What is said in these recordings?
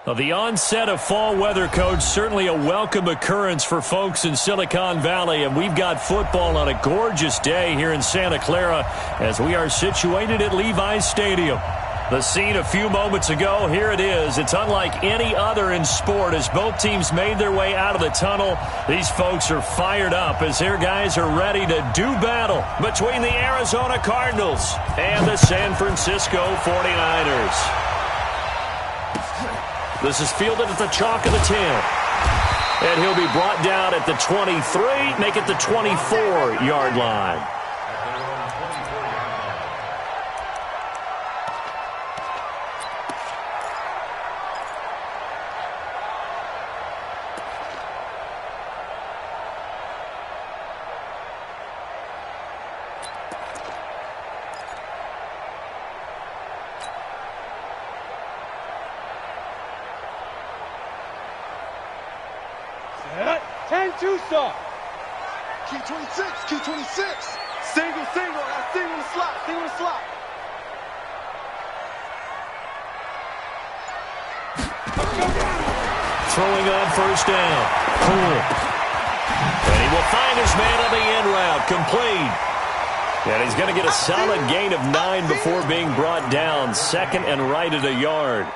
Well, the onset of fall weather, Coach, certainly a welcome occurrence for folks in Silicon Valley, and we've got football on a gorgeous day here in Santa Clara as we are situated at Levi's Stadium. The scene a few moments ago, here it is. It's unlike any other in sport as both teams made their way out of the tunnel. These folks are fired up as their guys are ready to do battle between the Arizona Cardinals and the San Francisco 49ers. This is fielded at the chalk of the 10. And he'll be brought down at the 23, make it the 24-yard line. Key 26, key 26. Single, got single the slot, single the slot. Throwing on first down. Cool. And he will find his man on the end route. Complete. And he's going to get a solid gain of 9 before being brought down. Second and right at a yard.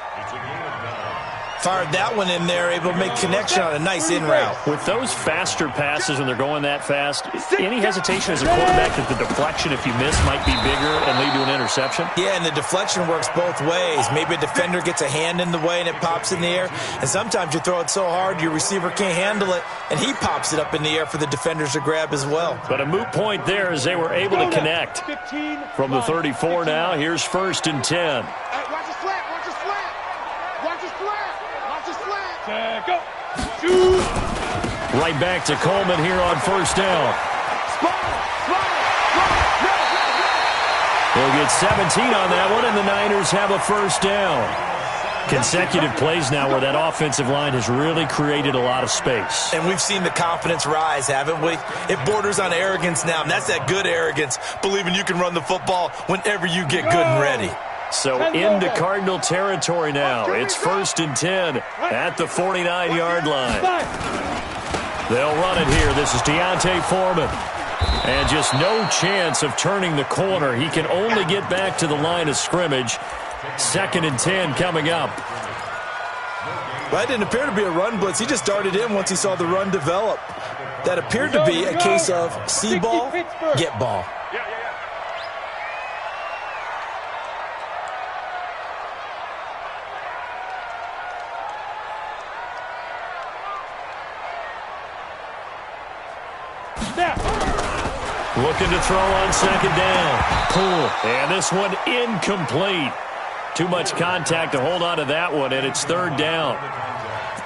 Fired that one in there, able to make connection on a nice in route. With those faster passes when they're going that fast, any hesitation as a quarterback that the deflection, if you miss, might be bigger and lead to an interception? Yeah, and the deflection works both ways. Maybe a defender gets a hand in the way and it pops in the air. And sometimes you throw it so hard your receiver can't handle it, and he pops it up in the air for the defenders to grab as well. But a moot point there as they were able to connect. From the 34 now, here's first and 10. Watch the slant, watch the slant. Watch the slant. Go. Shoot. Right back to Coleman here on first down. He'll get 17 on that one, and the Niners have a first down. Consecutive plays now where that offensive line has really created a lot of space. And we've seen the confidence rise, haven't we? It borders on arrogance now, and that's that good arrogance, believing you can run the football whenever you get good and ready. So into Cardinal territory now. It's first and 10 at the 49-yard line. They'll run it here. This is Deontay Foreman. And just no chance of turning the corner. He can only get back to the line of scrimmage. Second and 10 coming up. Well, that didn't appear to be a run blitz. He just darted in once he saw the run develop. That appeared to be a case of see ball, get ball. Looking to throw on second down. Pull. And this one incomplete. Too much contact to hold on to that one, and it's third down.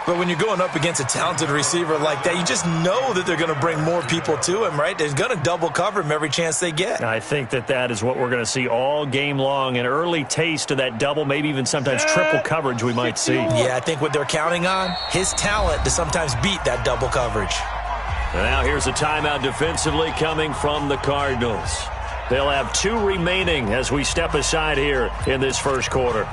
But when you're going up against a talented receiver like that, you just know that they're going to bring more people to him, right? They're going to double cover him every chance they get. I think that is what we're going to see all game long. An early taste of that double, maybe even sometimes triple coverage we might see. Yeah, I think what they're counting on, his talent to sometimes beat that double coverage. And now here's a timeout defensively coming from the Cardinals. They'll have 2 remaining as we step aside here in this first quarter.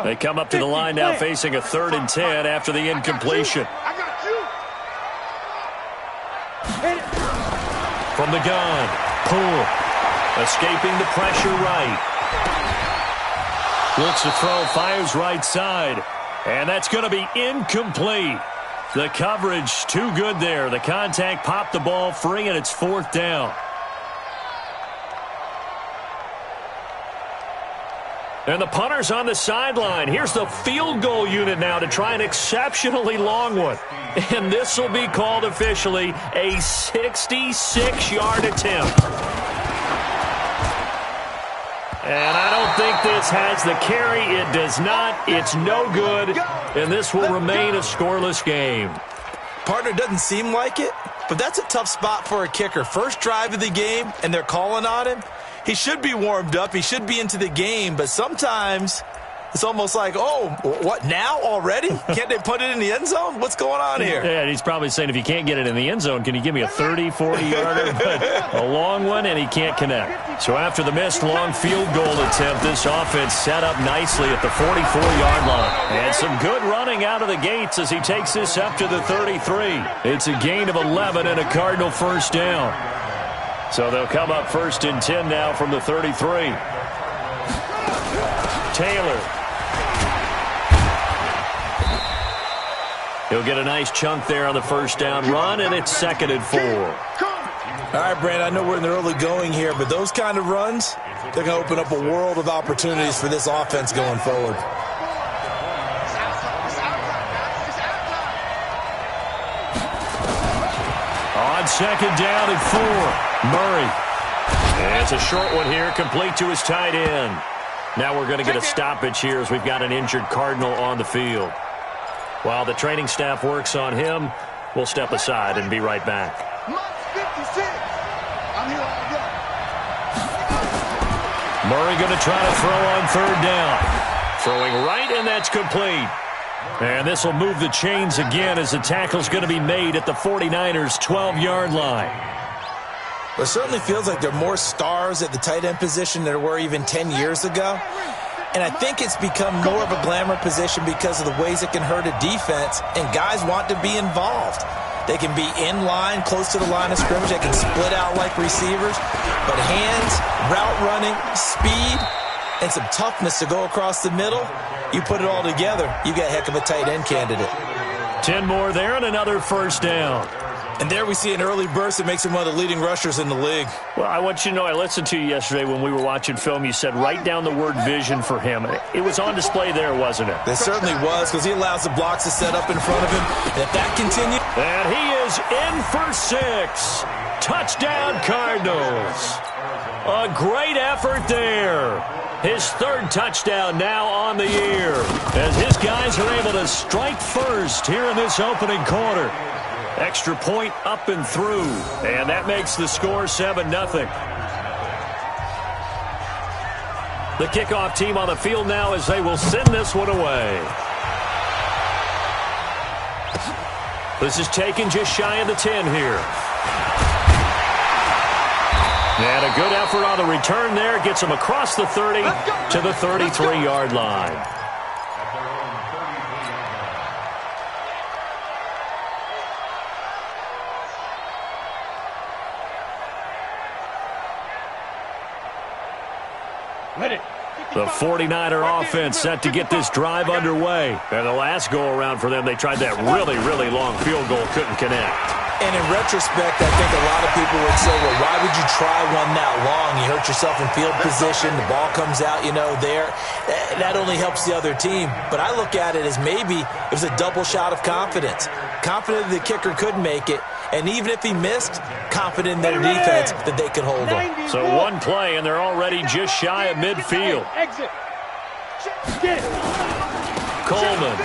They come up to the line now facing a 3rd and 10 after the incompletion. From the gun, Poole escaping the pressure right. Looks to throw, fires right side, and that's going to be incomplete. The coverage too good there. The contact popped the ball free, and it's 4th down. And the punter's on the sideline. Here's the field goal unit now to try an exceptionally long one. And this will be called officially a 66-yard attempt. And I don't think this has the carry. It does not. It's no good. And this will remain a scoreless game. Partner, doesn't seem like it, but that's a tough spot for a kicker. First drive of the game, and they're calling on him. He should be warmed up. He should be into the game, but sometimes it's almost like, oh, what, now already? Can't they put it in the end zone? What's going on here? Yeah, and he's probably saying, if you can't get it in the end zone, can you give me a 30, 40-yarder? But a long one, and he can't connect. So after the missed long field goal attempt, this offense set up nicely at the 44-yard line. And some good running out of the gates as he takes this up to the 33. It's a gain of 11 and a Cardinal first down. So they'll come up 1st and 10 now from the 33. Taylor. He'll get a nice chunk there on the first down run, and it's 2nd and 4. All right, Brand, I know we're in the early going here, but those kind of runs, they're going to open up a world of opportunities for this offense going forward. On 2nd down and 4, Murray. And it's a short one here, complete to his tight end. Now we're going to get a stoppage here as we've got an injured Cardinal on the field. While the training staff works on him, we'll step aside and be right back. Murray going to try to throw on 3rd down. Throwing right, and that's complete. And this will move the chains again as the tackle's going to be made at the 49ers' 12-yard line. Well, it certainly feels like there are more stars at the tight end position than there were even 10 years ago. And I think it's become more of a glamour position because of the ways it can hurt a defense, and guys want to be involved. They can be in line, close to the line of scrimmage. They can split out like receivers. But hands, route running, speed, and some toughness to go across the middle, you put it all together, you got a heck of a tight end candidate. 10 more there and another first down. And there we see an early burst that makes him one of the leading rushers in the league. Well, I want you to know, I listened to you yesterday when we were watching film. You said write down the word vision for him. It was on display there, wasn't it? It certainly was, because he allows the blocks to set up in front of him. And if that continues... And he is in for 6. Touchdown, Cardinals. A great effort there. His 3rd touchdown now on the year, as his guys are able to strike first here in this opening quarter. Extra point up and through, and that makes the score 7-0. The kickoff team on the field now as they will send this one away. This is taken just shy of the 10 here. And a good effort on the return there. Gets him across the 30 to the 33-yard line. The 49er offense set to get this drive underway. And the last go-around for them, they tried that really, really long field goal, couldn't connect. And in retrospect, I think a lot of people would say, well, why would you try one that long? You hurt yourself in field position. The ball comes out, there. That only helps the other team. But I look at it as maybe it was a double shot of confidence. Confident the kicker could make it. And even if he missed, confident in their defense that they could hold him. So one play, and they're already just shy of midfield. Coleman.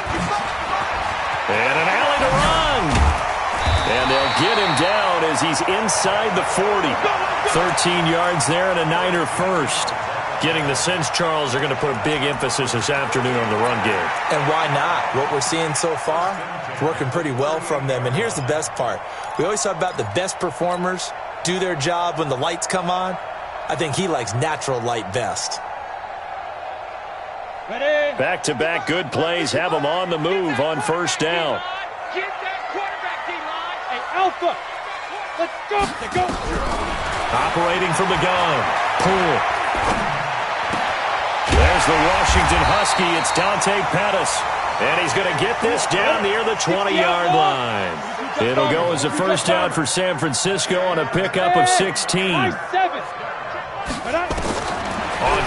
And an alley to run. And they'll get him down as he's inside the 40. 13 yards there and a Niner first. Getting the sense, Charles, they're going to put a big emphasis this afternoon on the run game. And why not? What we're seeing so far, it's working pretty well from them. And here's the best part. We always talk about the best performers do their job when the lights come on. I think he likes natural light best. Back-to-back good plays have him on the move on first down. Get that quarterback, D-line. Hey, Alpha. Let's go. Operating from the gun. Poole. There's the Washington Husky. It's Dante Pettis. And he's going to get this down near the 20-yard line. It'll go as a first down for San Francisco on a pickup of 16. On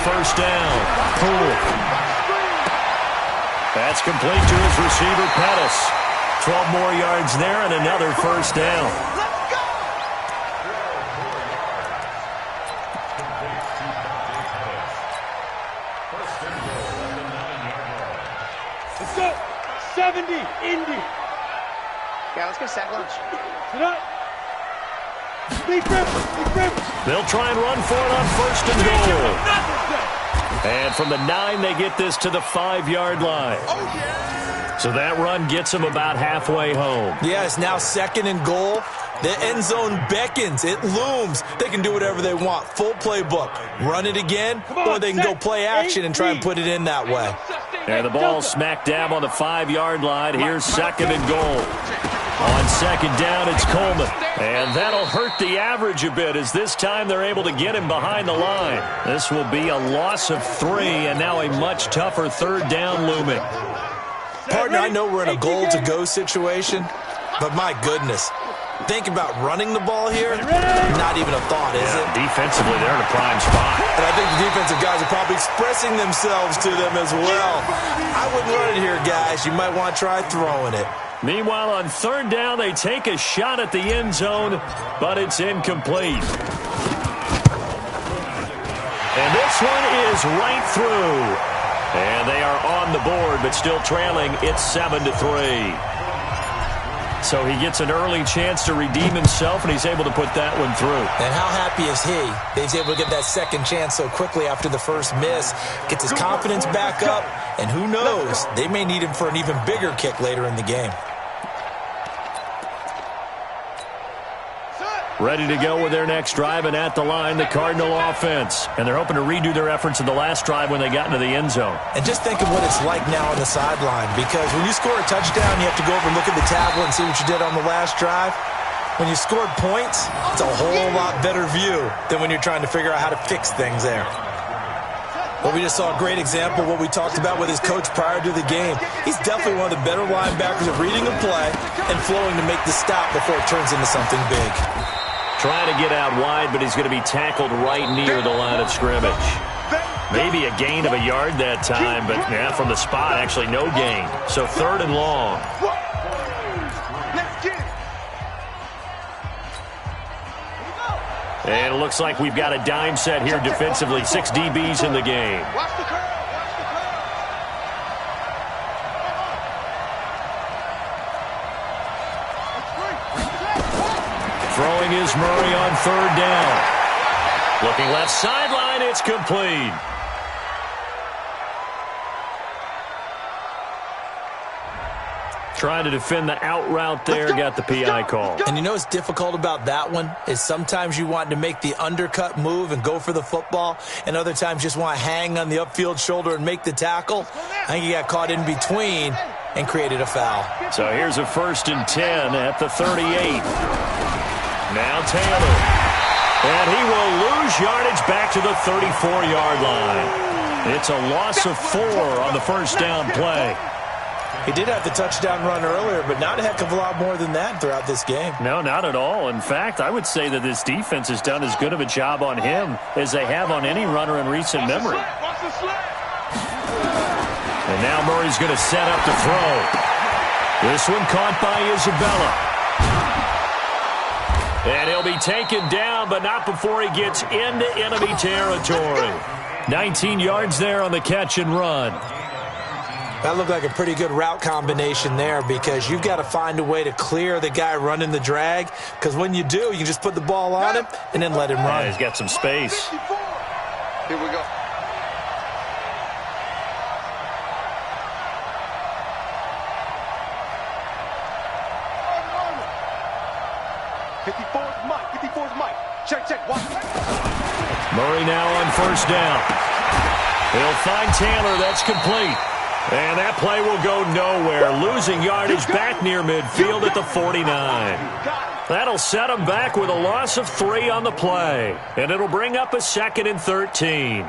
first down, Poole. That's complete to his receiver, Pettis. 12 more yards there and another first down. Let's go. 70, Indy. Yeah, let's go sack lunch. Sit up. They'll try and run for it on 1st and goal. And from the 9, they get this to the 5-yard line. So that run gets them about halfway home. Yeah, it's now 2nd and goal. The end zone beckons. It looms. They can do whatever they want. Full playbook. Run it again, or they can go play action and try and put it in that way. And the ball smack dab on the 5-yard line. Here's 2nd and goal. On 2nd down, it's Coleman. And that'll hurt the average a bit as this time they're able to get him behind the line. This will be a loss of 3, and now a much tougher 3rd down looming. Partner, I know we're in a goal-to-go situation, but my goodness. Think about running the ball here. Not even a thought, is it? Defensively, they're in a prime spot. And I think the defensive guys are probably expressing themselves to them as well. I wouldn't run it here, guys. You might want to try throwing it. Meanwhile, on 3rd down, they take a shot at the end zone, but it's incomplete. And this one is right through. And they are on the board, but still trailing. It's 7-3. So he gets an early chance to redeem himself, and he's able to put that one through. And how happy is he that he's able to get that 2nd chance so quickly after the first miss, gets his confidence back up, and who knows, they may need him for an even bigger kick later in the game. Ready to go with their next drive, and at the line, the Cardinal offense. And they're hoping to redo their efforts in the last drive when they got into the end zone. And just think of what it's like now on the sideline, because when you score a touchdown, you have to go over and look at the tablet and see what you did on the last drive. When you scored points, it's a whole lot better view than when you're trying to figure out how to fix things there. Well, we just saw a great example of what we talked about with his coach prior to the game. He's definitely one of the better linebackers at reading a play and flowing to make the stop before it turns into something big. Trying to get out wide, but he's going to be tackled right near the line of scrimmage. Maybe a gain of a yard that time, but yeah, from the spot, actually no gain. So 3rd and long. And it looks like we've got a dime set here defensively. 6 DBs in the game. Throwing is Murray on 3rd down. Looking left sideline, it's complete. Trying to defend the out route there, got the PI call. And you know what's difficult about that one is sometimes you want to make the undercut move and go for the football, and other times just want to hang on the upfield shoulder and make the tackle. I think he got caught in between and created a foul. So here's a 1st and 10 at the 38. Now Taylor. And he will lose yardage back to the 34-yard line. It's a loss of 4 on the 1st down play. He did have the touchdown run earlier, but not a heck of a lot more than that throughout this game. No, not at all. In fact, I would say that this defense has done as good of a job on him as they have on any runner in recent memory. And now Murray's going to set up to throw. This one caught by Isabella. And he'll be taken down, but not before he gets into enemy territory. 19 yards there on the catch and run. That looked like a pretty good route combination there, because you've got to find a way to clear the guy running the drag, because when you do, you just put the ball on him and then let him run. Yeah, he's got some space. Here we go. Check. Murray now on 1st down. He'll find Taylor. That's complete. And that play will go nowhere. Losing yardage back near midfield at the 49. That'll set him back with a loss of 3 on the play. And it'll bring up a 2nd and 13.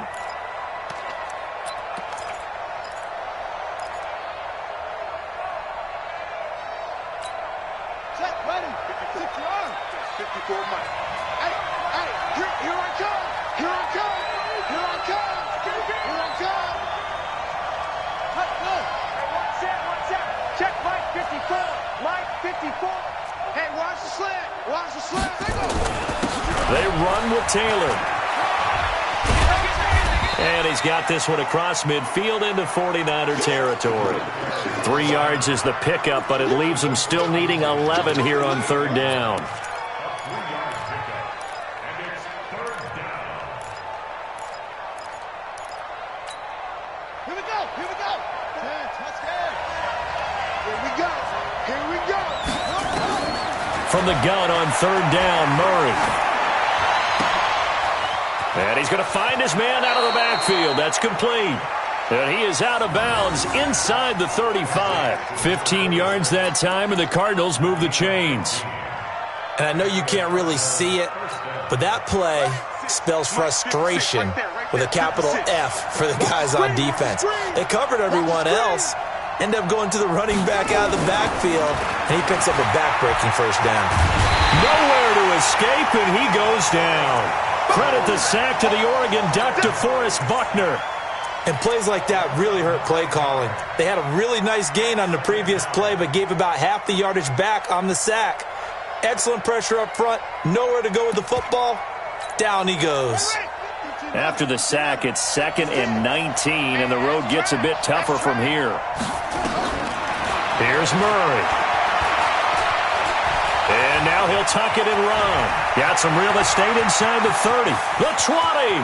They run with Taylor. And he's got this one across midfield into 49er territory. 3 yards is the pickup, but it leaves him still needing 11 here on 3rd down. Here we go. Here we go. Touchdown. Here we go. Here we go. From the gun on third down, Murray. And he's going to find his man out of the backfield. That's complete. And he is out of bounds inside the 35. 15 yards that time, and the Cardinals move the chains. And I know you can't really see it, but that play spells frustration with a capital F for the guys on defense. They covered everyone else, end up going to the running back out of the backfield, and he picks up a back-breaking first down. Nowhere to escape, and he goes down. Credit the sack to the Oregon Duck, DeForest Buckner. And plays like that really hurt play calling. They had a really nice gain on the previous play, but gave about half the yardage back on the sack. Excellent pressure up front, nowhere to go with the football. Down he goes. After the sack, it's 2nd and 19, and the road gets a bit tougher from here. Here's Murray. And now he'll tuck it and run. Got some real estate inside the 30. The 20.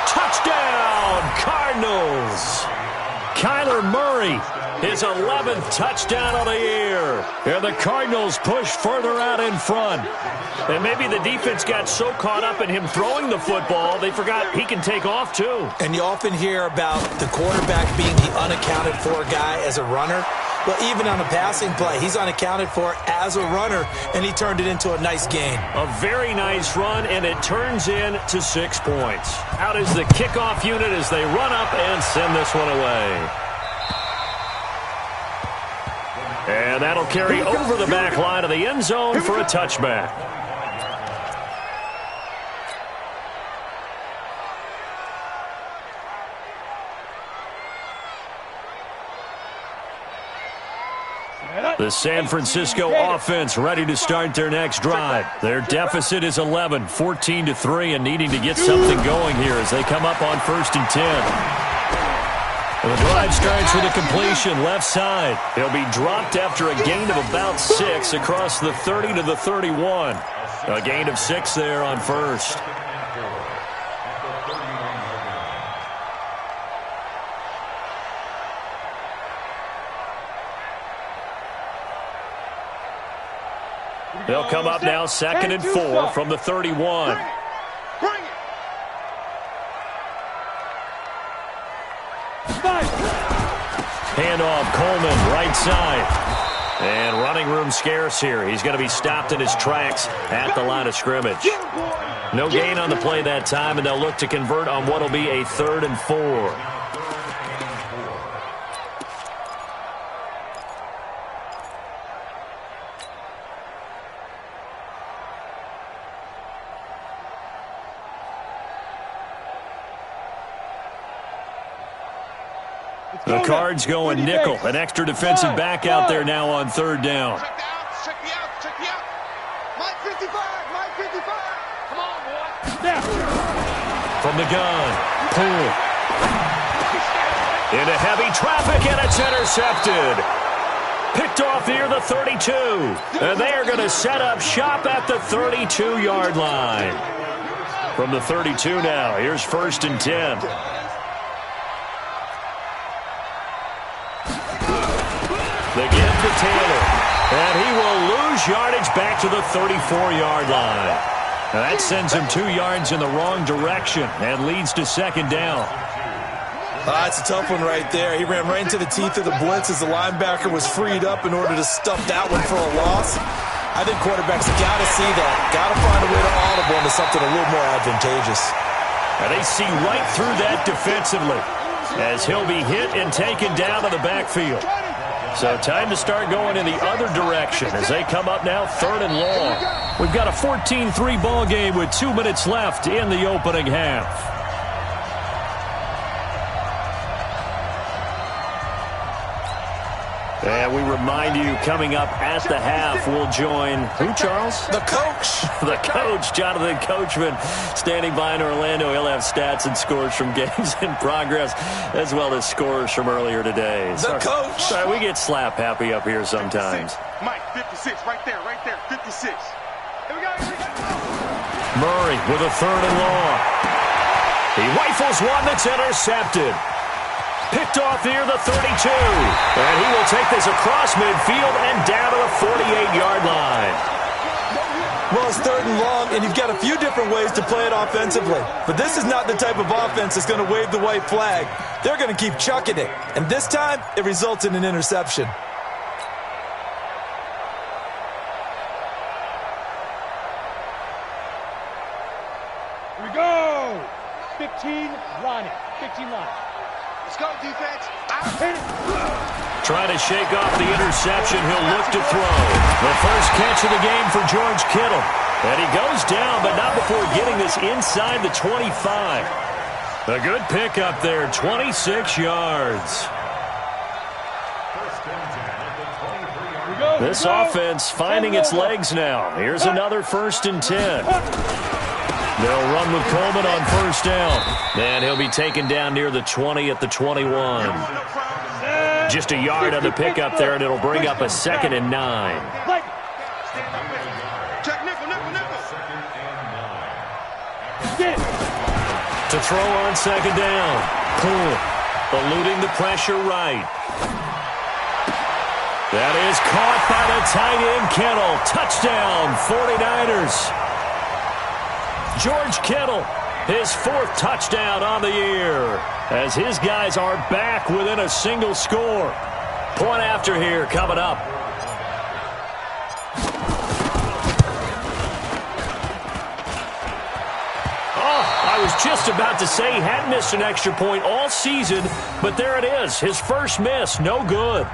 Touchdown, Cardinals. Kyler Murray, his 11th touchdown of the year. And the Cardinals push further out in front. And maybe the defense got so caught up in him throwing the football, they forgot he can take off too. And you often hear about the quarterback being the unaccounted for guy as a runner. Well, even on a passing play, he's unaccounted for as a runner, and he turned it into a nice gain. A very nice run, and it turns into 6 points. Out is the kickoff unit as they run up and send this one away. And that'll carry over the back line of the end zone for a touchback. The San Francisco offense ready to start their next drive. Their deficit is 11, 14-3, and needing to get something going here as they come up on 1st and 10. And the drive starts with a completion left side. He'll be dropped after a gain of about 6 across the 30 to the 31. A gain of 6 there on 1st. They'll come up now 2nd and 4 from the 31. Bring it. Handoff, Coleman, right side. And running room scarce here. He's going to be stopped in his tracks at the line of scrimmage. No gain on the play that time, and they'll look to convert on what will be a 3rd and 4. The Cards going nickel. An extra defensive back out there now on 3rd down. Check me out. Mike 55. Come on, boy. From the gun, Poole. Into heavy traffic, and it's intercepted. Picked off near the 32. And they are going to set up shop at the 32-yard line. From the 32 now, here's 1st and 10. The give to Taylor. And he will lose yardage back to the 34-yard line. Now that sends him 2 yards in the wrong direction and leads to 2nd down. That's a tough one right there. He ran right into the teeth of the blitz as the linebacker was freed up in order to stuff that one for a loss. I think quarterbacks have got to see that. Got to find a way to audible into something a little more advantageous. And they see right through that defensively as he'll be hit and taken down to the backfield. So time to start going in the other direction as they come up now 3rd and long. We've got a 14-3 ball game with 2 minutes left in the opening half. And we remind you, coming up at the half, we'll join who, Charles? The coach. The coach, Jonathan Coachman, standing by in Orlando. He'll have stats and scores from games in progress, as well as scores from earlier today. The coach. Sorry, we get slap happy up here sometimes. 56. Mike, 56, right there, 56. Here we go. Murray with a 3rd and long. He rifles one that's intercepted. Picked off near the 32. And he will take this across midfield and down to the 48-yard line. Well, it's 3rd and long, and you've got a few different ways to play it offensively. But this is not the type of offense that's going to wave the white flag. They're going to keep chucking it. And this time, it results in an interception. Here we go. 15 line. 15 line. Let's go, defense. Trying to shake off the interception. He'll look to throw. The first catch of the game for George Kittle. And he goes down, but not before getting this inside the 25. A good pickup there, 26 yards. This offense finding its legs now. Here's another 1st and 10. They'll run with Coleman on 1st down. And he'll be taken down near the 20 at the 21. Just a yard on the pickup there, and it'll bring up a 2nd and 9. To throw on 2nd down. Poole eluding the pressure right. That is caught by the tight end, Kittle. Touchdown, 49ers. George Kittle, his 4th touchdown on the year, as his guys are back within a single score. Point after here coming up. I was just about to say he hadn't missed an extra point all season, but there it is. His first miss, no good.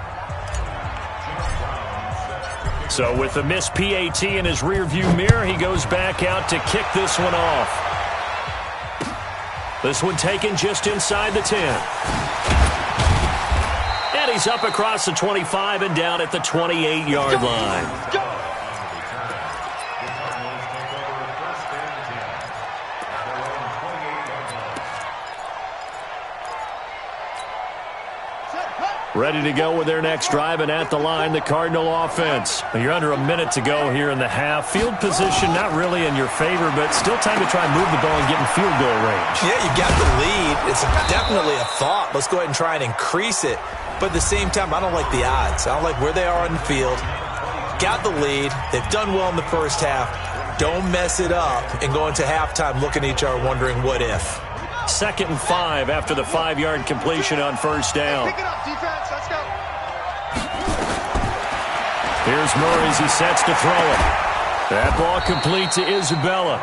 So with the missed PAT in his rearview mirror, he goes back out to kick this one off. This one taken just inside the 10. And he's up across the 25 and down at the 28-yard line. Ready to go with their next drive, and at the line, the Cardinal offense. You're under a minute to go here in the half. Field position not really in your favor, but still time to try and move the ball and get in field goal range. Yeah, you got the lead. It's definitely a thought. Let's go ahead and try and increase it. But at the same time, I don't like the odds. I don't like where they are on the field. Got the lead. They've done well in the first half. Don't mess it up and go into halftime looking at each other wondering what if. 2nd and 5 after the 5-yard completion on 1st down. Pick it up, defense. Let's go. Here's Murray as he sets to throw it. That ball complete to Isabella.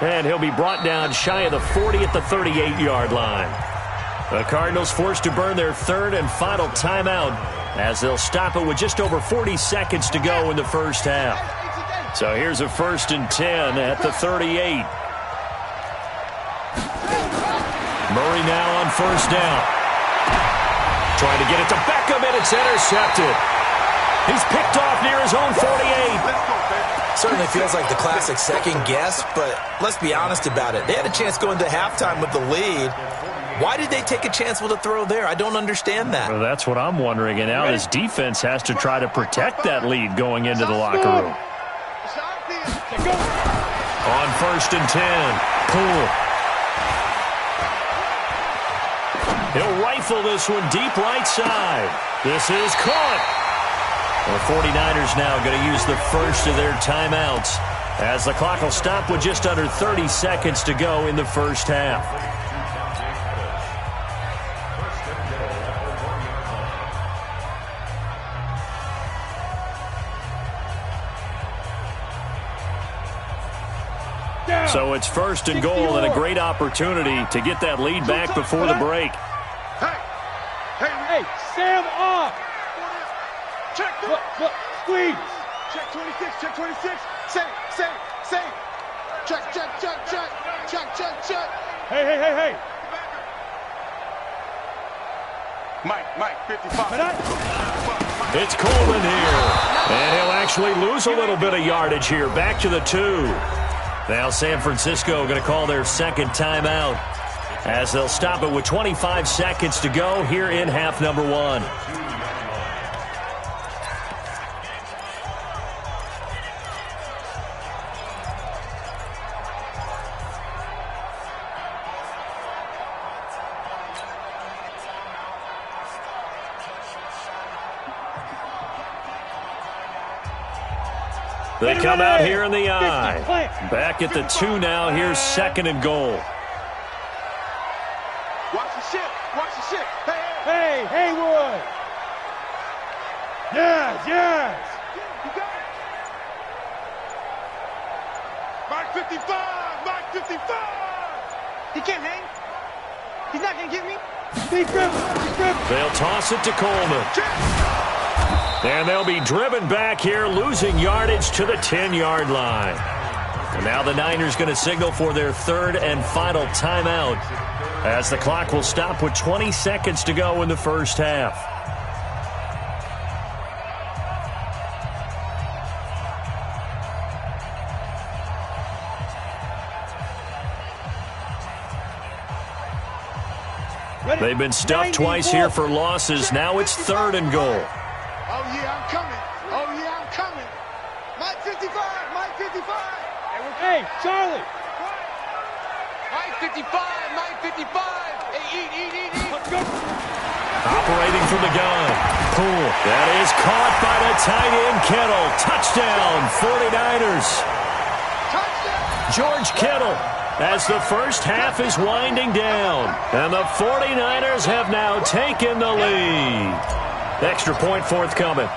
And he'll be brought down shy of the 40 at the 38-yard line. The Cardinals forced to burn their 3rd and final timeout as they'll stop it with just over 40 seconds to go in the first half. So here's a 1st and 10 at the 38. Murray now on 1st down. Trying to get it to Beckham, and it's intercepted. He's picked off near his own 48. Certainly feels like the classic second guess, but let's be honest about it. They had a chance going to halftime with the lead. Why did they take a chance with a throw there? I don't understand that. Well, that's what I'm wondering, and now this defense has to try to protect that lead going into the locker room. On 1st and 10, Poole. He'll rifle this one deep right side. This is caught. The 49ers now going to use the first of their timeouts as the clock will stop with just under 30 seconds to go in the first half. So it's 1st and goal and a great opportunity to get that lead back before the break. Hey, Sam off. Check, look, squeeze. Check 26, check 26. Say. Check. Hey. Mike, 55. It's Coleman here. And he'll actually lose a little bit of yardage here. Back to the 2. Now San Francisco going to call their 2nd timeout as they'll stop it with 25 seconds to go here in half number 1. They come out here in the I. Back at the 2 now. Here's 2nd and goal. Watch the ship. Watch the ship. Hey, Haywood. Yes. You got it. Mark 55. Mark 55. He can't hang. He's not going to get me. They'll toss it to Coleman. And they'll be driven back here, losing yardage to the 10-yard line. And now the Niners going to signal for their 3rd and final timeout, as the clock will stop with 20 seconds to go in the first half. They've been stuffed twice here for losses. Now it's 3rd and goal. Oh, yeah, I'm coming. Mike 55. Hey, Charlie. Mike 55. Hey, eat. Operating from the gun. Poole. That is caught by the tight end, Kittle. Touchdown, 49ers. Touchdown. George Kittle, as the first half is winding down, and the 49ers have now taken the lead. Extra point forthcoming.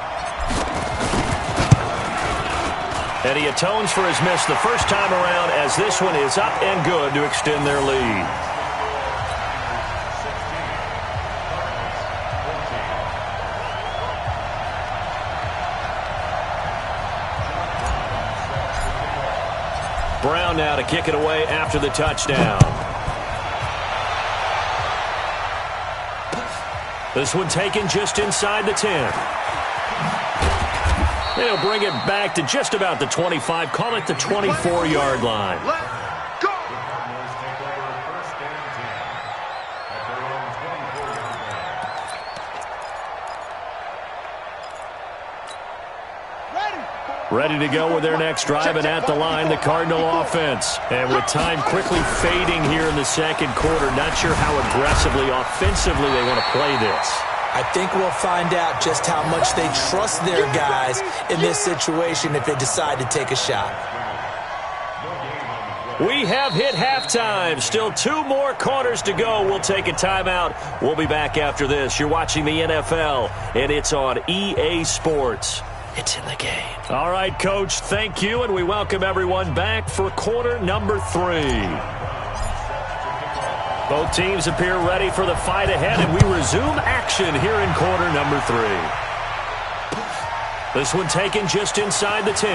And he atones for his miss the first time around, as this one is up and good to extend their lead. Brown now to kick it away after the touchdown. This one taken just inside the 10. They'll bring it back to just about the 25. Call it the 24-yard line. Let's go. Ready to go with their next drive, and at the line, the Cardinal offense. And with time quickly fading here in the second quarter, not sure how aggressively, offensively they want to play this. I think we'll find out just how much they trust their guys in this situation if they decide to take a shot. We have hit halftime. Still 2 more quarters to go. We'll take a timeout. We'll be back after this. You're watching the NFL, and it's on EA Sports. It's in the game. All right, Coach, thank you, and we welcome everyone back for quarter number 3. Both teams appear ready for the fight ahead, and we resume action here in quarter number 3. This one taken just inside the 10.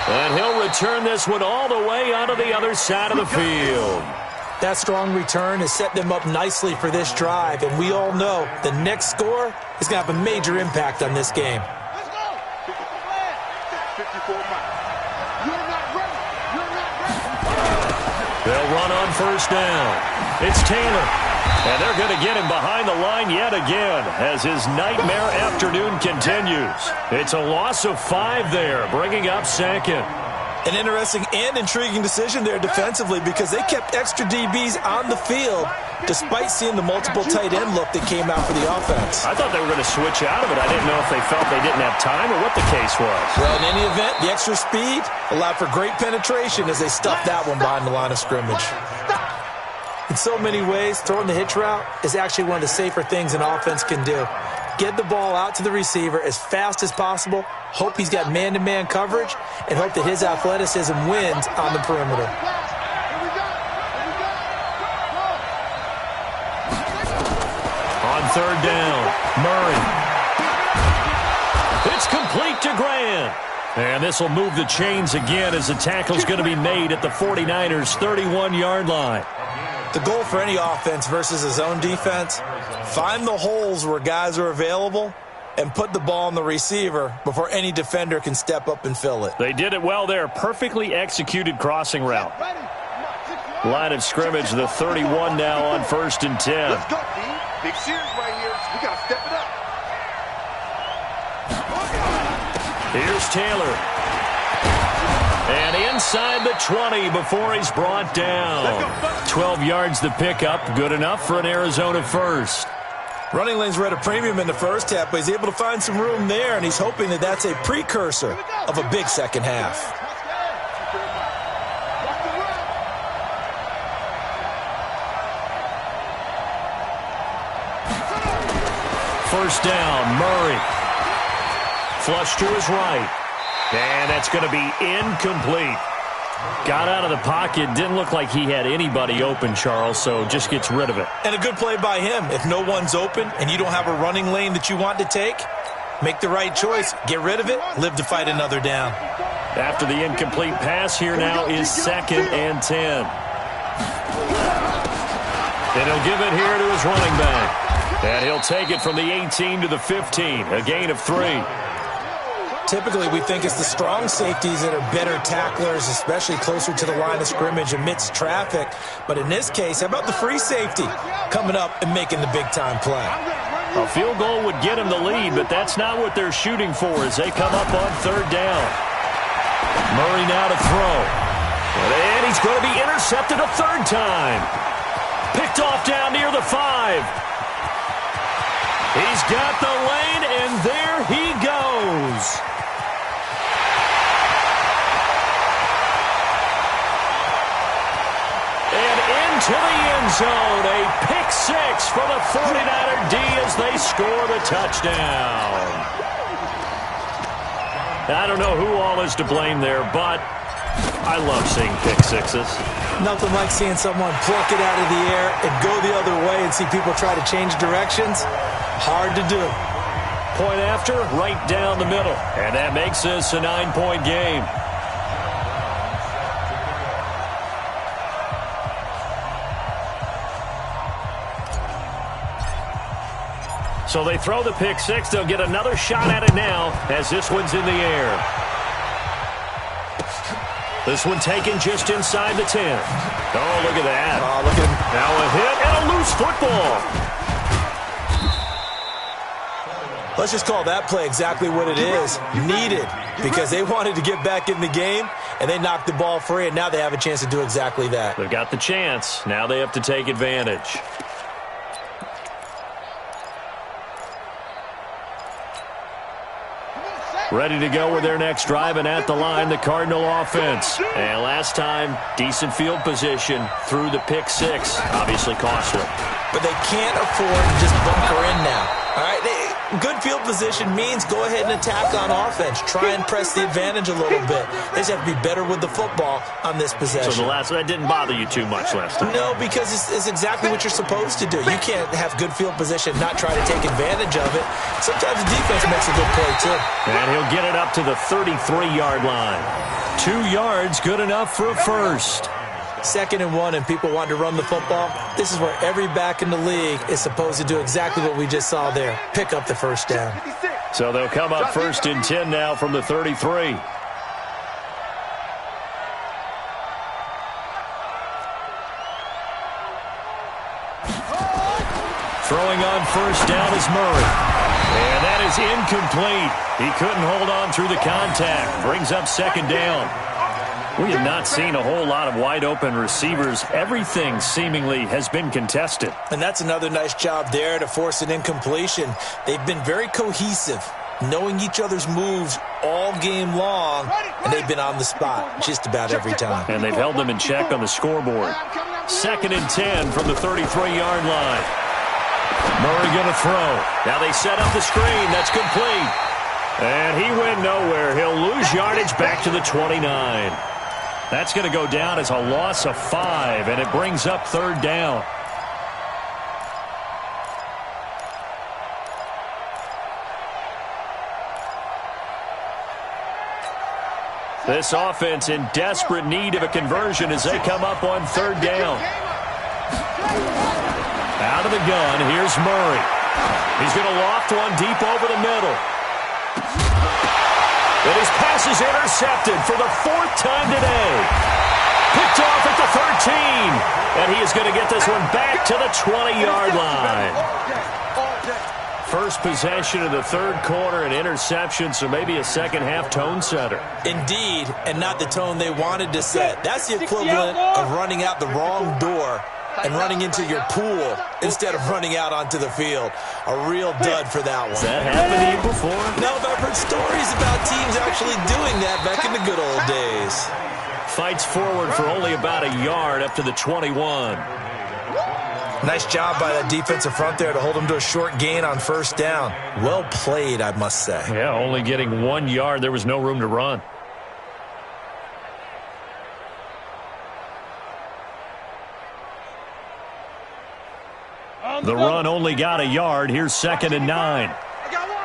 And he'll return this one all the way onto the other side of the field. That strong return has set them up nicely for this drive, and we all know the next score is going to have a major impact on this game. Let's go. 54 miles. You're not ready. They'll run on first down. It's Taylor. And they're going to get him behind the line yet again as his nightmare afternoon continues. It's a loss of 5 there, bringing up 2nd. An interesting and intriguing decision there defensively, because they kept extra DBs on the field despite seeing the multiple tight end look that came out for the offense. I thought they were going to switch out of it. I didn't know if they felt they didn't have time or what the case was. Well, in any event, the extra speed allowed for great penetration as they stuffed that one behind the line of scrimmage. In so many ways, throwing the hitch route is actually one of the safer things an offense can do. Get the ball out to the receiver as fast as possible, hope he's got man-to-man coverage, and hope that his athleticism wins on the perimeter. On third down, Murray. It's complete to Grant. And this will move the chains again as the tackle's going to be made at the 49ers' 31-yard line. The goal for any offense versus a zone defense, find the holes where guys are available and put the ball on the receiver before any defender can step up and fill it. They did it well there. Perfectly executed crossing route. Line of scrimmage, the 31 now on 1st and 10. Let's go, D. Big series right here. We got to step it up. Here's Taylor. And inside the 20 before he's brought down. 12 yards the pickup. Good enough for an Arizona first. Running lanes were at a premium in the first half, but he's able to find some room there, and he's hoping that that's a precursor of a big second half. First down, Murray. Flush to his right. And that's going to be incomplete. Got out of the pocket. Didn't look like he had anybody open, Charles, so just gets rid of it. And a good play by him. If no one's open and you don't have a running lane that you want to take, make the right choice. Get rid of it. Live to fight another down. After the incomplete pass, here now is 2nd and 10. And he'll give it here to his running back. And he'll take it from the 18 to the 15, a gain of 3. Typically, we think it's the strong safeties that are better tacklers, especially closer to the line of scrimmage amidst traffic. But in this case, how about the free safety coming up and making the big-time play? A field goal would get him the lead, but that's not what they're shooting for as they come up on 3rd down. Murray now to throw. And he's going to be intercepted a 3rd time. Picked off down near the 5. He's got the lane, and there he goes. To the end zone, a pick 6 for the 49er D as they score the touchdown. I don't know who all is to blame there, but I love seeing pick 6s. Nothing like seeing someone pluck it out of the air and go the other way and see people try to change directions. Hard to do. Point after, right down the middle. And that makes this a 9-point game. So they throw the pick 6. They'll get another shot at it now as this one's in the air. This one taken just inside the 10. Oh, look at that. Oh, look at him. Now a hit and a loose football. Let's just call that play exactly what it is. Needed, because they wanted to get back in the game, and they knocked the ball free, and now they have a chance to do exactly that. They've got the chance. Now they have to take advantage. Ready to go with their next drive, and at the line, the Cardinal offense. And last time, decent field position through the pick 6. Obviously costly. But they can't afford to just bunker in now. All right, good field position means go ahead and attack on offense. Try and press the advantage a little bit. They just have to be better with the football on this possession. So that didn't bother you too much last time? No, because it's exactly what you're supposed to do. You can't have good field position, not try to take advantage of it. Sometimes the defense makes a good play, too. And he'll get it up to the 33-yard line. 2 yards, good enough for a first. 2nd and 1, and people want to run the football. This is where every back in the league is supposed to do exactly what we just saw there. Pick up the first down. So they'll come up 1st and 10 now from the 33. Throwing on 1st down is Murray. And that is incomplete. He couldn't hold on through the contact. Brings up 2nd down. We have not seen a whole lot of wide-open receivers. Everything seemingly has been contested. And that's another nice job there to force an incompletion. They've been very cohesive, knowing each other's moves all game long, and they've been on the spot just about every time. And they've held them in check on the scoreboard. 2nd and 10 from the 33-yard line. Murray going to throw. Now they set up the screen. That's complete. And he went nowhere. He'll lose yardage back to the 29. That's going to go down as a loss of 5, and it brings up 3rd down. This offense in desperate need of a conversion as they come up on 3rd down. Out of the gun, here's Murray. He's going to loft one deep over the middle. And his pass is intercepted for the 4th time today. Picked off at the 13. And he is going to get this one back to the 20-yard line. First possession of the 3rd quarter, an interception, so maybe a second-half tone setter. Indeed, and not the tone they wanted to set. That's the equivalent of running out the wrong door and running into your pool instead of running out onto the field. A real dud for that one. Has that happened to you before? No, but I've heard stories about teams actually doing that back in the good old days. Fights forward for only about a yard up to the 21. Nice job by that defensive front there to hold them to a short gain on first down. Well played, I must say. Yeah, only getting 1 yard. There was no room to run. The run only got a yard. Here's 2nd and 9. I got one.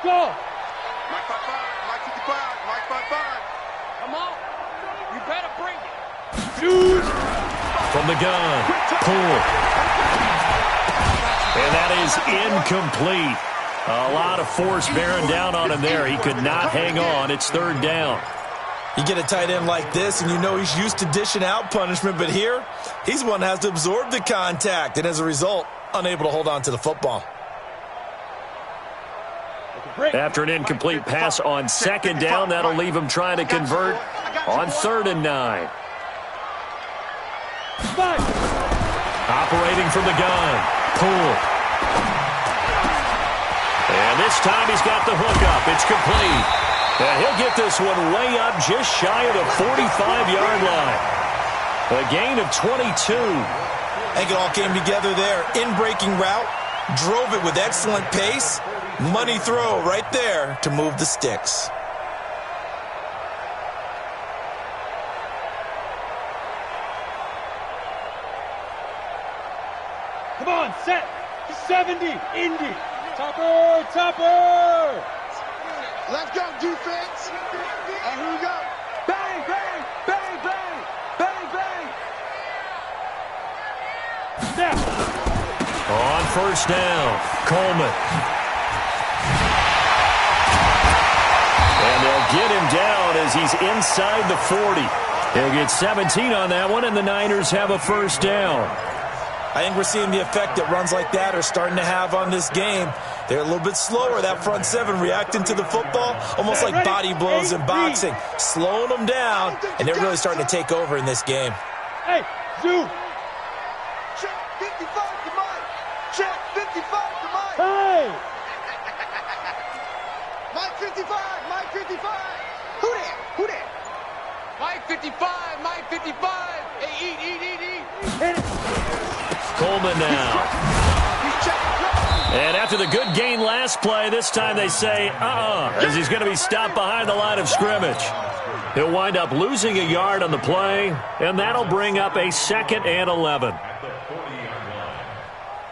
Go. Mike 55, Mike 55, Mike 55. Come on. You better bring it. Shoot. From the gun. Pull. And that is incomplete. A lot of force bearing down on him there. He could not hang on. It's 3rd down. You get a tight end like this, and you know he's used to dishing out punishment, but here, he's the one that has to absorb the contact, and as a result, unable to hold on to the football. After an incomplete pass on 2nd down, that'll leave him trying to convert on 3rd and 9. Operating from the gun. Pull. And this time he's got the hook up. It's complete. And he'll get this one way up just shy of the 45-yard line. A gain of 22. I think it all came together there. In-breaking route, drove it with excellent pace. Money throw right there to move the sticks. Come on, set. 70, Indy. Topper. Let's go, defense. And here we go. Bang, bang, bang, bang, bang, bang. Snap. On 1st down, Coleman. And they'll get him down as he's inside the 40. He'll get 17 on that one, and the Niners have a 1st down. I think we're seeing the effect that runs like that are starting to have on this game. They're a little bit slower, that front 7, reacting to the football, almost like body blows in boxing, slowing them down, and they're really starting to take over in this game. Hey, zoom. Check 55 to Mike. Check 55 to Mike. Hey. Mike 55, Mike 55. Who that? Mike 55, Mike 55. Hey, eat. Hit it. Coleman now. And after the good gain last play, this time they say, as he's going to be stopped behind the line of scrimmage. He'll wind up losing a yard on the play, and that'll bring up a 2nd and 11.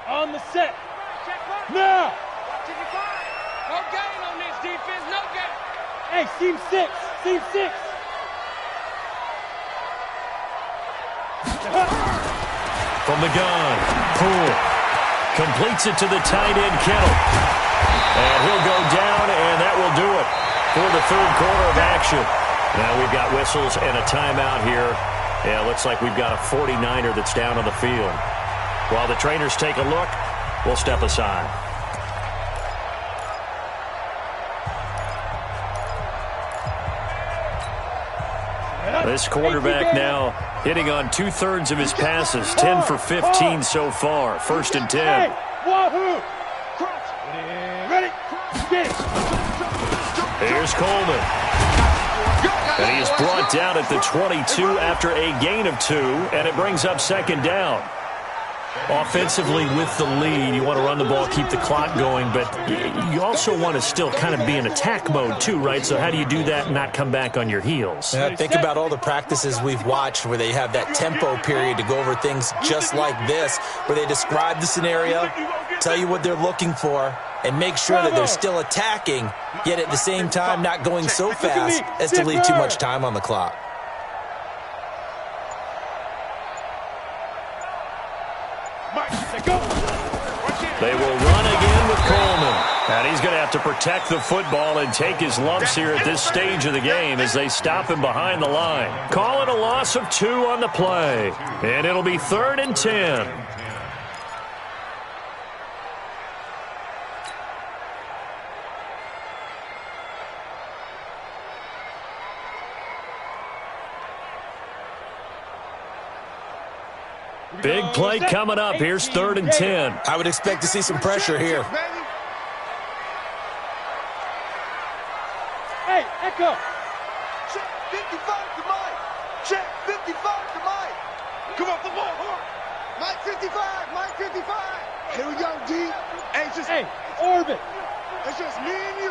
On the set. Now. No gain on this defense, no gain. Hey, seam 6. From the gun, Poole completes it to the tight end, Kittle. And he'll go down, and that will do it for the 3rd quarter of action. Now we've got whistles and a timeout here. Yeah, looks like we've got a 49er that's down on the field. While the trainers take a look, we'll step aside. This quarterback now hitting on 2/3 of his passes, 10 for 15 so far. 1st and 10. Wahoo! Ready? Here's Coleman. And he is brought down at the 22 after a gain of 2, and it brings up 2nd down. Offensively with the lead, you want to run the ball, keep the clock going, but you also want to still kind of be in attack mode too, right? So how do you do that and not come back on your heels? Yeah, think about all the practices we've watched where they have that tempo period to go over things just like this, where they describe the scenario, tell you what they're looking for, and make sure that they're still attacking, yet at the same time not going so fast as to leave too much time on the clock. They will run again with Coleman. And he's going to have to protect the football and take his lumps here at this stage of the game as they stop him behind the line. Call it a loss of 2 on the play. And it'll be 3rd and 10. Big play coming up. Here's 3rd and 10. I would expect to see some pressure here. Hey, Echo. Check 55 to Mike. Check 55 to Mike. Come on, football. Mike 55. Mike 55. Here we go, D. Hey, orbit. It's just me and you.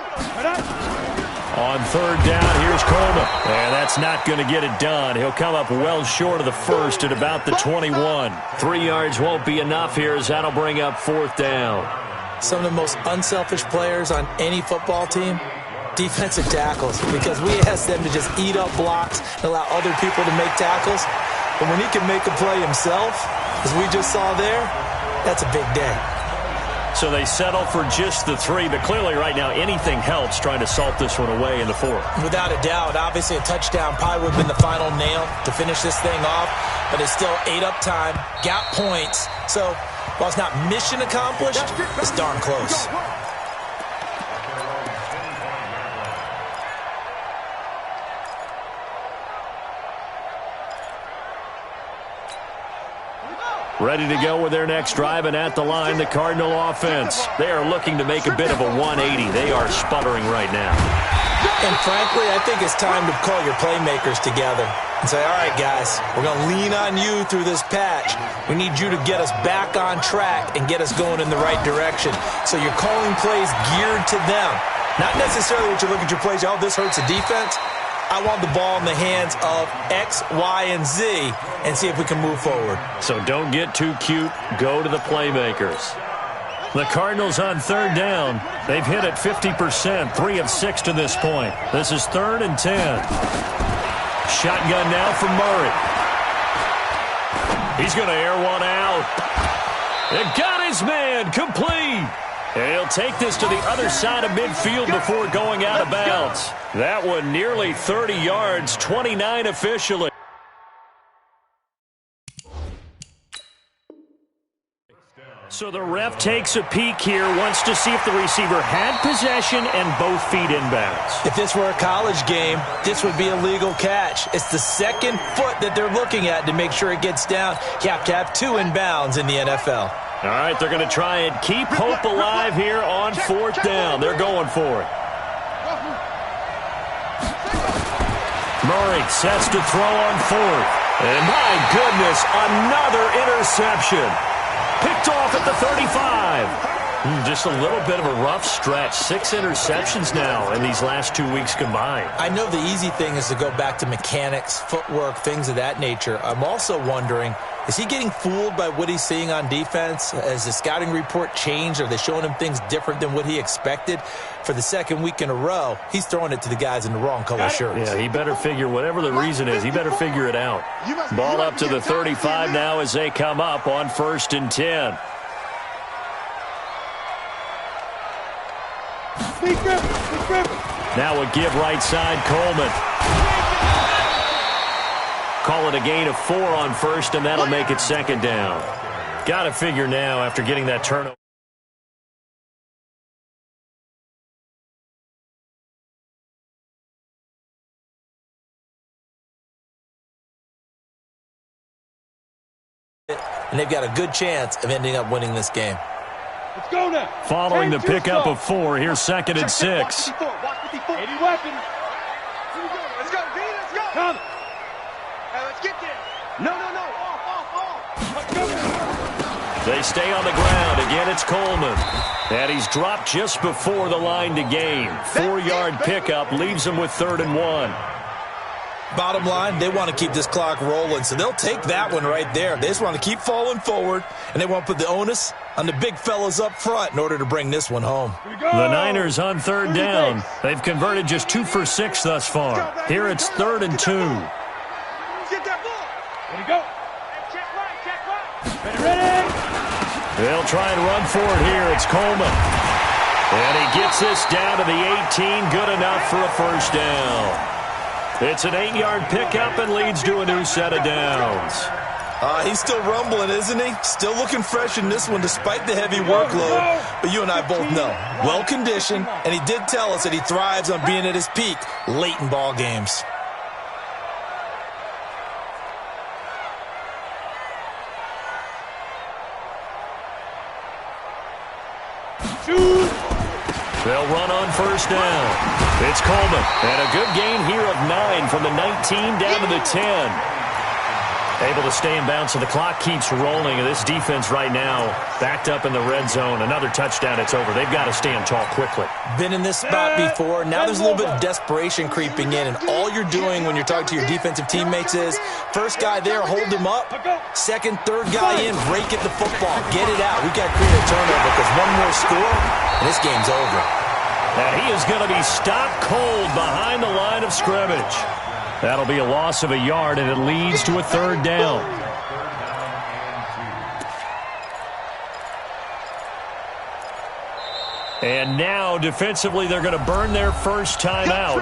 On 3rd down, here's Coleman. And that's not going to get it done. He'll come up well short of the first at about the 21. 3 yards won't be enough here as that'll bring up 4th down. Some of the most unselfish players on any football team, defensive tackles, because we ask them to just eat up blocks and allow other people to make tackles. But when he can make a play himself, as we just saw there, that's a big day. So they settle for just the 3, but clearly right now anything helps trying to salt this one away in the 4th. Without a doubt, obviously a touchdown probably would have been the final nail to finish this thing off, but it's still ate up time, got points. So while it's not mission accomplished, it's darn close. Ready to go with their next drive, and at the line, the Cardinal offense. They are looking to make a bit of a 180. They are sputtering right now. And frankly, I think it's time to call your playmakers together and say, all right, guys, we're going to lean on you through this patch. We need you to get us back on track and get us going in the right direction. So you're calling plays geared to them. Not necessarily what you look at your plays, oh, this hurts the defense. I want the ball in the hands of X, Y, and Z and see if we can move forward. So don't get too cute. Go to the playmakers. The Cardinals on 3rd down. They've hit it 50%, 3 of 6 to this point. This is 3rd and 10. Shotgun now from Murray. He's going to air one out. It got his man complete. He'll take this to the other side of midfield before going out of bounds. That one nearly 30 yards, 29 officially. So the ref takes a peek here, wants to see if the receiver had possession and both feet inbounds. If this were a college game, this would be a legal catch. It's the second foot that they're looking at to make sure it gets down. You have to have 2 inbounds in the NFL. All right, they're going to try and keep hope alive here on 4th down. They're going for it. Murray sets to throw on 4th. And my goodness, another interception. Picked off at the 35. Just a little bit of a rough stretch. 6 interceptions now in these last 2 weeks combined. I know the easy thing is to go back to mechanics, footwork, things of that nature. I'm also wondering, is he getting fooled by what he's seeing on defense? Has the scouting report changed? Are they showing him things different than what he expected? For the 2nd week in a row, he's throwing it to the guys in the wrong color shirts. Yeah, he better figure, whatever the reason is, he better figure it out. Ball up to the 35 now as they come up on 1st and 10. Now a give right side, Coleman. Call it a gain of 4 on 1st, and that'll make it 2nd down. Got to figure now after getting that turnover. And they've got a good chance of ending up winning this game. Let's go now. Following the pickup of 4, here's 2nd and 6. 80 weapons. Let's go, D. Let's go. Come. Hey, let's get there. No. Off. They stay on the ground. Again, it's Coleman. And he's dropped just before the line to gain. 4-yard pickup leaves him with 3rd and 1. Bottom line, they want to keep this clock rolling, so they'll take that one right there. They just want to keep falling forward, and they want to put the onus on the big fellas up front in order to bring this one home. The Niners on 3rd down. They've converted just 2 for 6 thus far. Here it's 3rd and 2. Get that ball. Ready to go. Check right. Ready. They'll try and run for it here. It's Coleman. And he gets this down to the 18. Good enough for a 1st down. It's an 8-yard pickup and leads to a new set of downs. He's still rumbling, isn't he? Still looking fresh in this one despite the heavy workload. But you and I both know, well-conditioned, and he did tell us that he thrives on being at his peak late in ball games. They'll run on first down. It's Coleman. And a good gain here of 9 from the 19 down to the 10. Able to stay in bounds, so the clock keeps rolling. And this defense right now backed up in the red zone. Another touchdown, it's over. They've got to stand tall quickly. Been in this spot before. Now there's a little bit of desperation creeping in. And all you're doing when you're talking to your defensive teammates is, first guy there, hold him up. Second, third guy in, rake at the football. Get it out. We've got to create a turnover because one more score, and this game's over. And he is going to be stopped cold behind the line of scrimmage. That'll be a loss of a yard, and it leads to a third down. And now, defensively, they're going to burn their first time out.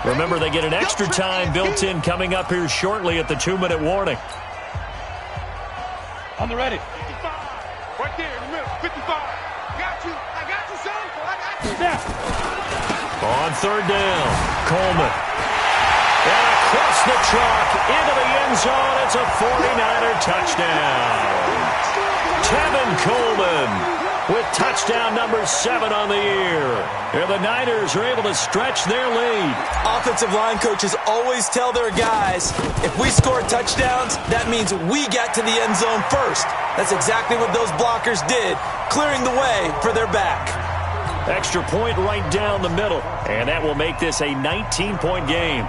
Remember, they get an extra time built in coming up here shortly at the 2-minute warning. On the ready. 55. Right there in the middle. 55. Got you. I got you, son. I got you. Now. On third down, Coleman. And across the chalk into the end zone. It's a 49er touchdown. Tevin Coleman with touchdown number 7 on the year. And the Niners are able to stretch their lead. Offensive line coaches always tell their guys, if we score touchdowns, that means we got to the end zone first. That's exactly what those blockers did, clearing the way for their back. Extra point right down the middle. And that will make this a 19-point game.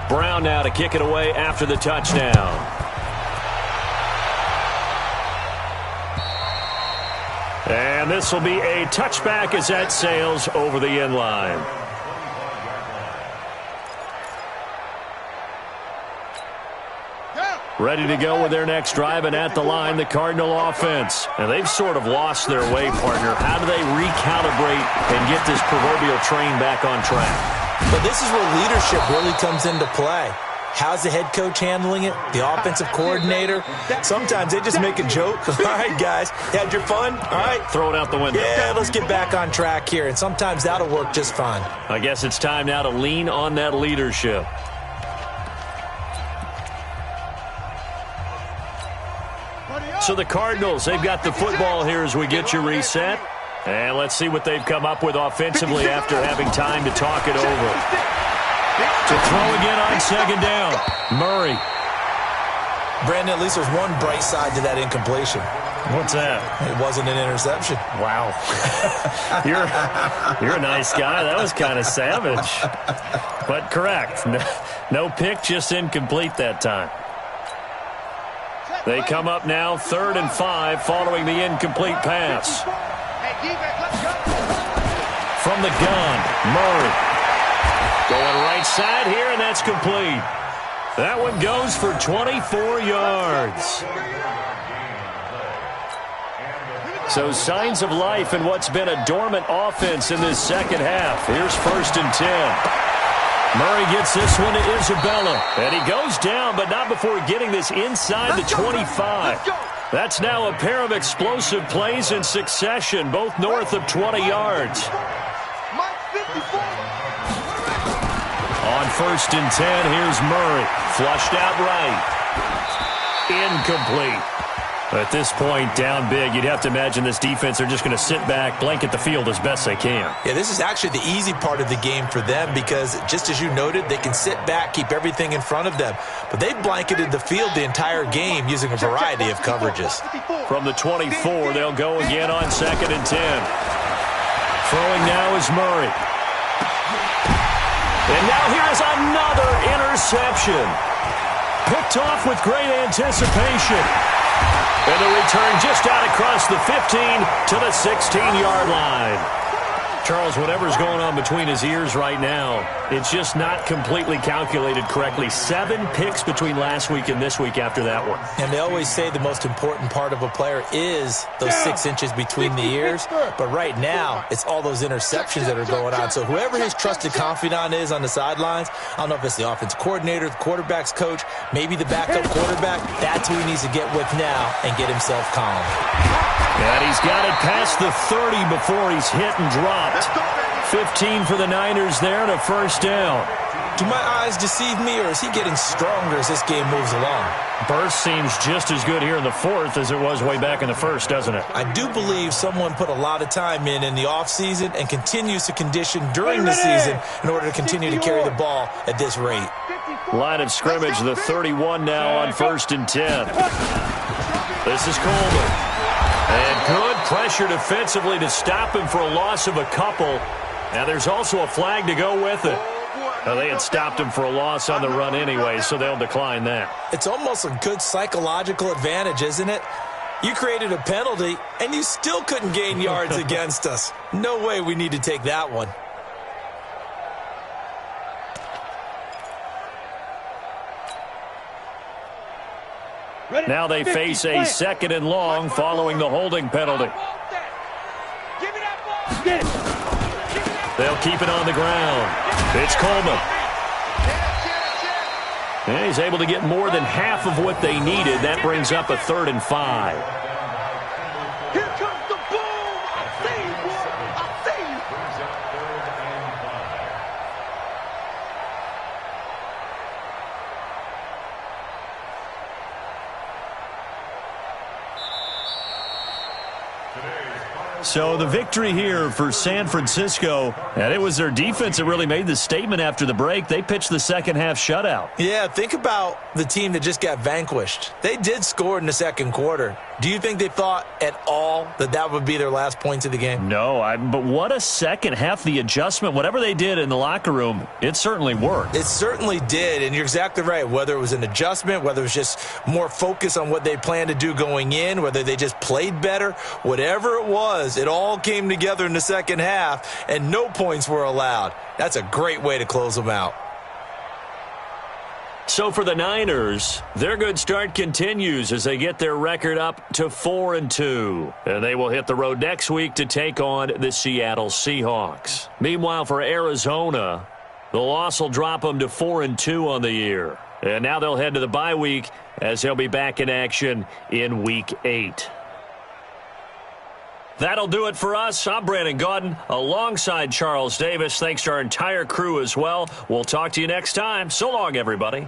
Brown now to kick it away after the touchdown. And this will be a touchback as that sails over the end line. Ready to go with their next drive, and at the line, the Cardinal offense. And they've sort of lost their way, partner. How do they recalibrate and get this proverbial train back on track? But this is where leadership really comes into play. How's the head coach handling it? The offensive coordinator? Sometimes they just make a joke. All right, guys, had your fun? All right. Throw it out the window. Yeah, let's get back on track here. And sometimes that'll work just fine. I guess it's time now to lean on that leadership. So the Cardinals, they've got the football here as we get you reset. And let's see what they've come up with offensively after having time to talk it over. To throw again on second down, Murray. Brandon, at least there's one bright side to that incompletion. What's that? It wasn't an interception. Wow. You're a nice guy. That was kind of savage. But correct. No pick, just incomplete that time. They come up now 3rd and 5 following the incomplete pass. From the gun, Murray. Going right side here, and that's complete. That one goes for 24 yards. So signs of life in what's been a dormant offense in this second half. Here's 1st and 10. Murray gets this one to Isabella. And he goes down, but not before getting this inside the 25. That's now a pair of explosive plays in succession, both north of 20 yards. On 1st and 10, here's Murray. Flushed out right. Incomplete. At this point, down big, you'd have to imagine this defense are just going to sit back, blanket the field as best they can. Yeah, this is actually the easy part of the game for them because, just as you noted, they can sit back, keep everything in front of them. But they've blanketed the field the entire game using a variety of coverages. From the 24, they'll go again on 2nd and 10. Throwing now is Murray. And now here's another interception. Picked off with great anticipation. And the return just out across the 15 to the 16-yard line. Charles, whatever's going on between his ears right now, it's just not completely calculated correctly. 7 picks between last week and this week after that one. And they always say the most important part of a player is those 6 inches between the ears. But right now, it's all those interceptions that are going on. So whoever his trusted confidant is on the sidelines, I don't know if it's the offense coordinator, the quarterback's coach, maybe the backup quarterback, that's who he needs to get with now and get himself calm. And he's got it past the 30 before he's hit and dropped. 15 for the Niners there and a first down. Do my eyes deceive me, or is he getting stronger as this game moves along? Burst seems just as good here in the fourth as it was way back in the first, doesn't it? I do believe someone put a lot of time in the offseason and continues to condition during the season in order to continue to carry the ball at this rate. Line of scrimmage, the 31 now on 1st and 10. This is Coleman. And good pressure defensively to stop him for a loss of a couple. Now there's also a flag to go with it. Now, they had stopped him for a loss on the run anyway, so they'll decline that. It's almost a good psychological advantage, isn't it? You created a penalty, and you still couldn't gain yards against us. No way we need to take that one. Now they face a 2nd and long following the holding penalty. They'll keep it on the ground. It's Coleman. And he's able to get more than half of what they needed. That brings up a 3rd and 5. Here comes the boom. I see you, boy. I see you. So the victory here for San Francisco, and it was their defense that really made the statement after the break. They pitched the second half shutout. Yeah, think about the team that just got vanquished. They did score in the second quarter. Do you think they thought at all that that would be their last points of the game? No, but what a second half. The adjustment, whatever they did in the locker room, it certainly worked. It certainly did, and you're exactly right. Whether it was an adjustment, whether it was just more focus on what they planned to do going in, whether they just played better, whatever it was, it all came together in the second half, and no points were allowed. That's a great way to close them out. So for the Niners, their good start continues as they get their record up to 4-2. And they will hit the road next week to take on the Seattle Seahawks. Meanwhile, for Arizona, the loss will drop them to 4-2 on the year. And now they'll head to the bye week as they'll be back in action in Week 8. That'll do it for us. I'm Brandon Gaudin alongside Charles Davis. Thanks to our entire crew as well. We'll talk to you next time. So long, everybody.